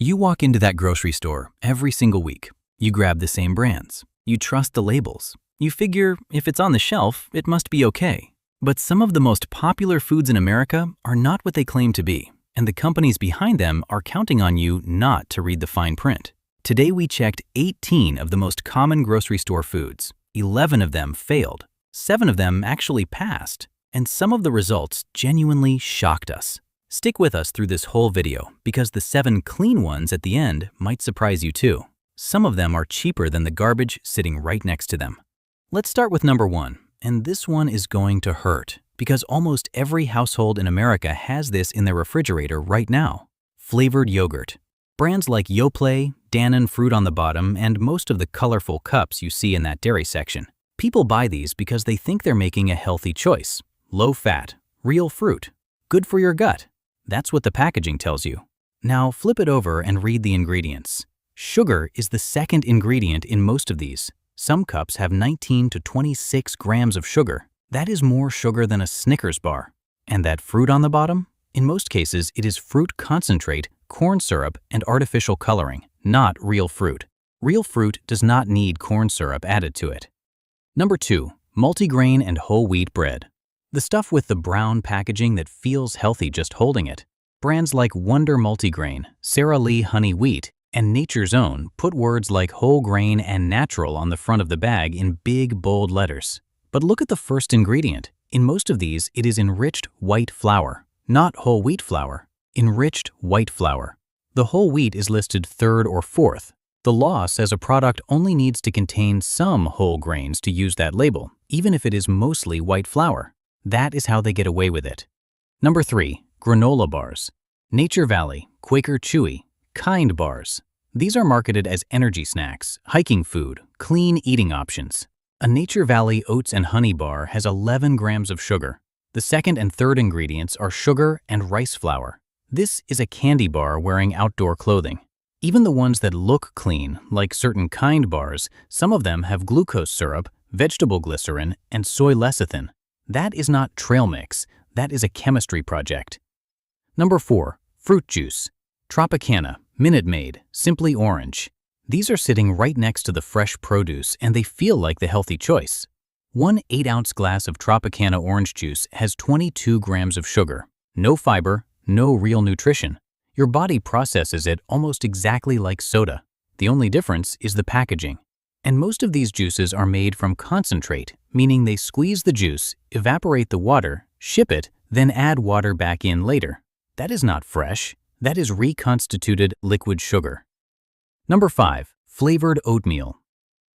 You walk into that grocery store every single week. You grab the same brands. You trust the labels. You figure if it's on the shelf, it must be okay. But some of the most popular foods in America are not what they claim to be, and the companies behind them are counting on you not to read the fine print. Today we checked 18 of the most common grocery store foods. 11 of them failed. 7 of them actually passed. And some of the results genuinely shocked us. Stick with us through this whole video because the 7 clean ones at the end might surprise you too. Some of them are cheaper than the garbage sitting right next to them. Let's start with number 1, and this one is going to hurt because almost every household in America has this in their refrigerator right now. Flavored yogurt. Brands like Yoplait, Dannon fruit on the bottom, and most of the colorful cups you see in that dairy section. People buy these because they think they're making a healthy choice. Low fat, real fruit, good for your gut. That's what the packaging tells you. Now flip it over and read the ingredients. Sugar is the second ingredient in most of these. Some cups have 19 to 26 grams of sugar. That is more sugar than a Snickers bar. And that fruit on the bottom? In most cases, it is fruit concentrate, corn syrup, and artificial coloring, not real fruit. Real fruit does not need corn syrup added to it. Number 2, multigrain and whole wheat bread. The stuff with the brown packaging that feels healthy just holding it. Brands like Wonder Multigrain, Sara Lee Honey Wheat, and Nature's Own put words like whole grain and natural on the front of the bag in big, bold letters. But look at the first ingredient. In most of these, it is enriched white flour, not whole wheat flour. Enriched white flour. The whole wheat is listed 3rd or 4th. The law says a product only needs to contain some whole grains to use that label, even if it is mostly white flour. That is how they get away with it. Number 3, granola bars. Nature Valley, Quaker Chewy, Kind bars. These are marketed as energy snacks, hiking food, clean eating options. A Nature Valley Oats and Honey bar has 11 grams of sugar. The second and third ingredients are sugar and rice flour. This is a candy bar wearing outdoor clothing. Even the ones that look clean, like certain Kind bars, some of them have glucose syrup, vegetable glycerin, and soy lecithin. That is not trail mix, that is a chemistry project. Number 4, fruit juice. Tropicana, Minute Maid, Simply Orange. These are sitting right next to the fresh produce and they feel like the healthy choice. One 8-ounce glass of Tropicana orange juice has 22 grams of sugar. No fiber, no real nutrition. Your body processes it almost exactly like soda. The only difference is the packaging. And most of these juices are made from concentrate, meaning they squeeze the juice, evaporate the water, ship it, then add water back in later. That is not fresh. That is reconstituted liquid sugar. Number 5, flavored oatmeal.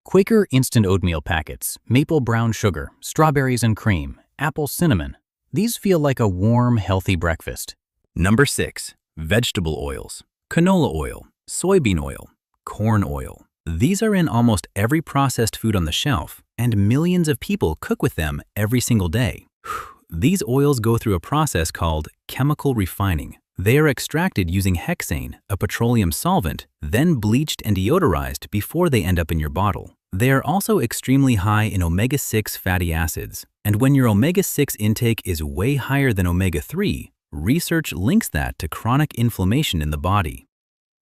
Quaker instant oatmeal packets, maple brown sugar, strawberries and cream, apple cinnamon. These feel like a warm, healthy breakfast. Number 6, vegetable oils. Canola oil, soybean oil, corn oil. These are in almost every processed food on the shelf, and millions of people cook with them every single day. These oils go through a process called chemical refining. They are extracted using hexane, a petroleum solvent, then bleached and deodorized before they end up in your bottle. They are also extremely high in omega-6 fatty acids, and when your omega-6 intake is way higher than omega-3, research links that to chronic inflammation in the body.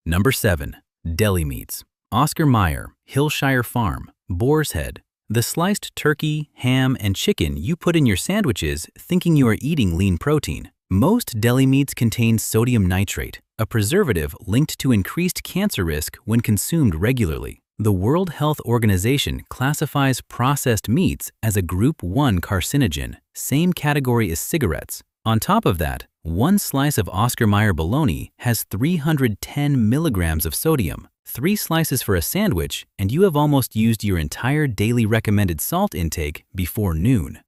Number 7, deli meats. Oscar Mayer, Hillshire Farm, Boar's Head. The sliced turkey, ham, and chicken you put in your sandwiches thinking you are eating lean protein. Most deli meats contain sodium nitrate, a preservative linked to increased cancer risk when consumed regularly. The World Health Organization classifies processed meats as a Group 1 carcinogen, same category as cigarettes. On top of that, one slice of Oscar Mayer bologna has 310 milligrams of sodium. 3 slices for a sandwich, and you have almost used your entire daily recommended salt intake before noon.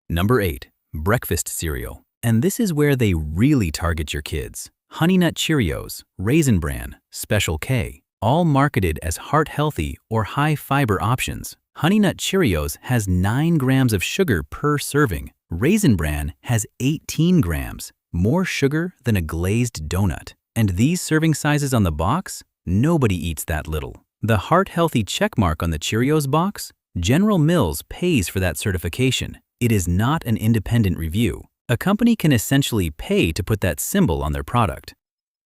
Number 8, breakfast cereal. And this is where they really target your kids. Honey Nut Cheerios, Raisin Bran, Special K, all marketed as heart-healthy or high-fiber options. Honey Nut Cheerios has 9 grams of sugar per serving. Raisin Bran has 18 grams, more sugar than a glazed donut. And these serving sizes on the box? Nobody eats that little. The heart-healthy checkmark on the Cheerios box? General Mills pays for that certification. It is not an independent review. A company can essentially pay to put that symbol on their product.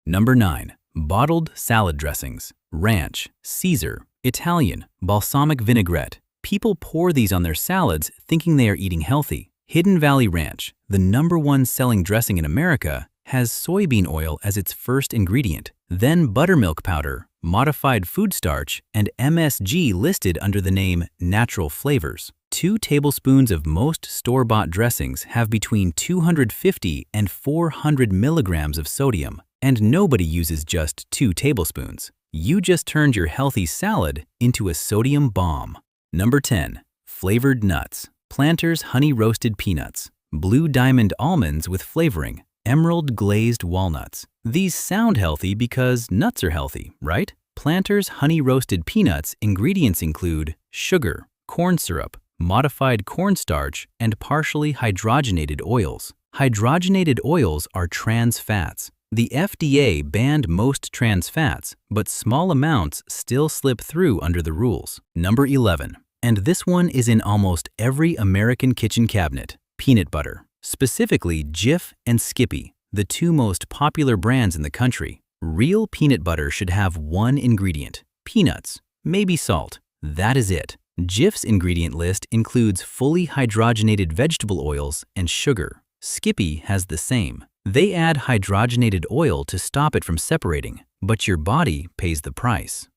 Number 9, bottled salad dressings, ranch, Caesar, Italian, balsamic vinaigrette. People pour these on their salads thinking they are eating healthy. Hidden Valley Ranch, the #1 selling dressing in America, has soybean oil as its first ingredient, then buttermilk powder, modified food starch, and MSG listed under the name natural flavors. 2 tablespoons of most store-bought dressings have between 250 and 400 milligrams of sodium, and nobody uses just 2 tablespoons. You just turned your healthy salad into a sodium bomb. Number 10. Flavored nuts. Planters honey roasted peanuts, blue diamond almonds with flavoring, emerald glazed walnuts. These sound healthy because nuts are healthy, right? Planters honey roasted peanuts ingredients include sugar, corn syrup, modified cornstarch, and partially hydrogenated oils. Hydrogenated oils are trans fats. The FDA banned most trans fats, but small amounts still slip through under the rules. Number 11. And this one is in almost every American kitchen cabinet, peanut butter. Specifically Jif and Skippy, the 2 most popular brands in the country. Real peanut butter should have 1 ingredient, peanuts, maybe salt. That is it. Jif's ingredient list includes fully hydrogenated vegetable oils and sugar. Skippy has the same. They add hydrogenated oil to stop it from separating, but your body pays the price.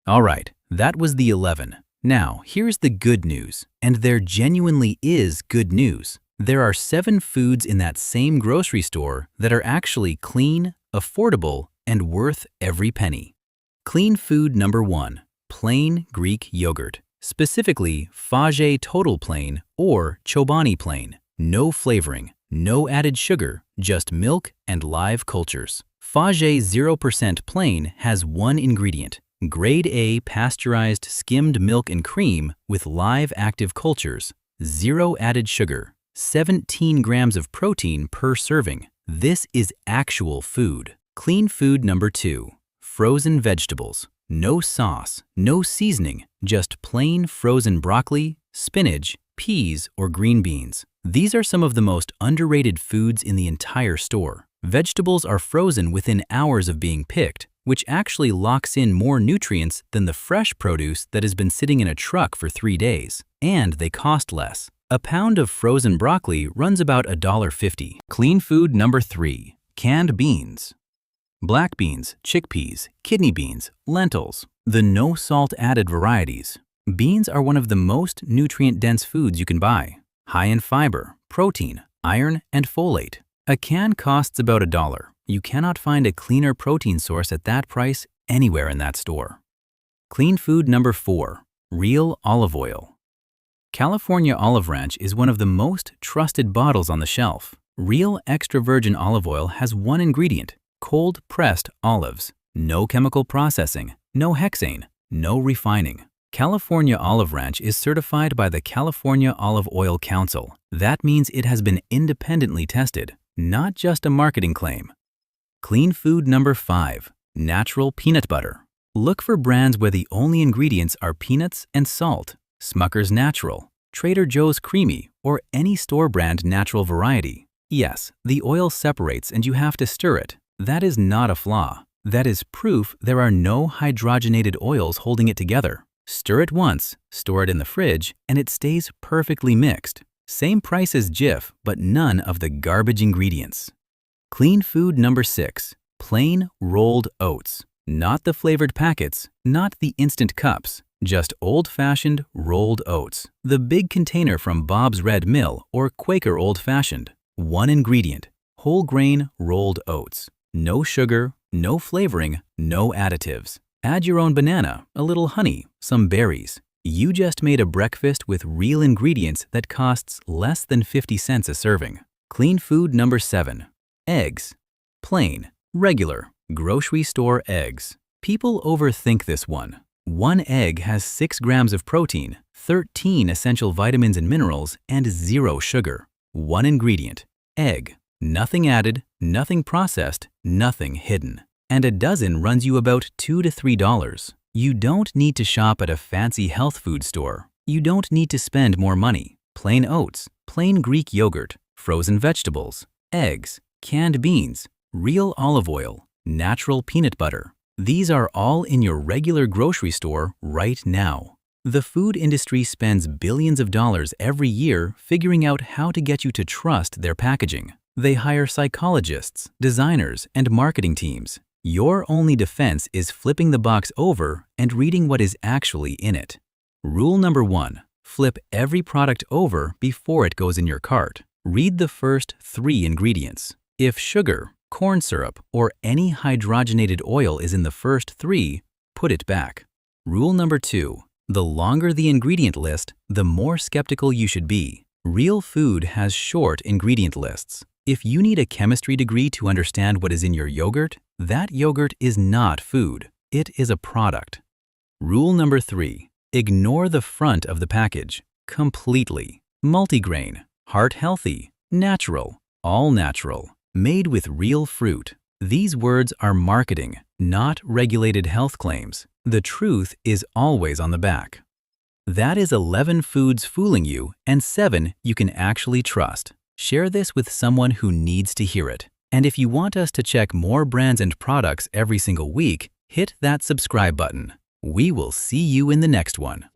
All right, that was the 11. Now, here's the good news, and there genuinely is good news. There are 7 foods in that same grocery store that are actually clean, affordable, and worth every penny. Clean food number 1, plain Greek yogurt. Specifically, Fage Total Plain or Chobani Plain. No flavoring, no added sugar, just milk and live cultures. Fage 0% Plain has 1 ingredient, Grade A pasteurized skimmed milk and cream with live active cultures, 0 added sugar, 17 grams of protein per serving. This is actual food. Clean food number 2, frozen vegetables. No sauce, no seasoning, just plain frozen broccoli, spinach, peas, or green beans. These are some of the most underrated foods in the entire store. Vegetables are frozen within hours of being picked, which actually locks in more nutrients than the fresh produce that has been sitting in a truck for 3 days. And they cost less. A pound of frozen broccoli runs about $1.50. Clean food number 3, canned beans. Black beans, chickpeas, kidney beans, lentils, the no salt added varieties. Beans are one of the most nutrient-dense foods you can buy. High in fiber, protein, iron, and folate. A can costs about $1. You cannot find a cleaner protein source at that price anywhere in that store. Clean food number 4, real olive oil. California Olive Ranch is one of the most trusted bottles on the shelf. Real extra virgin olive oil has 1 ingredient, cold-pressed olives. No chemical processing, no hexane, no refining. California Olive Ranch is certified by the California Olive Oil Council. That means it has been independently tested, not just a marketing claim. Clean food number 5, natural peanut butter. Look for brands where the only ingredients are peanuts and salt. Smucker's Natural, Trader Joe's Creamy, or any store brand natural variety. Yes, the oil separates and you have to stir it. That is not a flaw. That is proof there are no hydrogenated oils holding it together. Stir it once, store it in the fridge, and it stays perfectly mixed. Same price as Jif, but none of the garbage ingredients. Clean food number 6, plain rolled oats. Not the flavored packets, not the instant cups, just old-fashioned rolled oats. The big container from Bob's Red Mill or Quaker Old Fashioned. 1 ingredient, whole grain rolled oats. No sugar, no flavoring, no additives. Add your own banana, a little honey, some berries. You just made a breakfast with real ingredients that costs less than 50 cents a serving. Clean food number 7, eggs. Plain, regular, grocery store eggs. People overthink this one. 1 egg has 6 grams of protein, 13 essential vitamins and minerals, and 0 sugar. 1 ingredient, egg. Nothing added, nothing processed, nothing hidden. And a dozen runs you about $2 to $3. You don't need to shop at a fancy health food store. You don't need to spend more money. Plain oats, plain Greek yogurt, frozen vegetables, eggs, canned beans, real olive oil, natural peanut butter. These are all in your regular grocery store right now. The food industry spends billions of dollars every year figuring out how to get you to trust their packaging. They hire psychologists, designers, and marketing teams. Your only defense is flipping the box over and reading what is actually in it. Rule number 1. Flip every product over before it goes in your cart. Read the first 3 ingredients. If sugar, corn syrup, or any hydrogenated oil is in the first 3, put it back. Rule number 2. The longer the ingredient list, the more skeptical you should be. Real food has short ingredient lists. If you need a chemistry degree to understand what is in your yogurt, that yogurt is not food. It is a product. Rule number 3. Ignore the front of the package completely. Multigrain, heart healthy, natural, all natural, made with real fruit. These words are marketing, not regulated health claims. The truth is always on the back. That is 11 foods fooling you and 7 you can actually trust. Share this with someone who needs to hear it. And if you want us to check more brands and products every single week, hit that subscribe button. We will see you in the next one.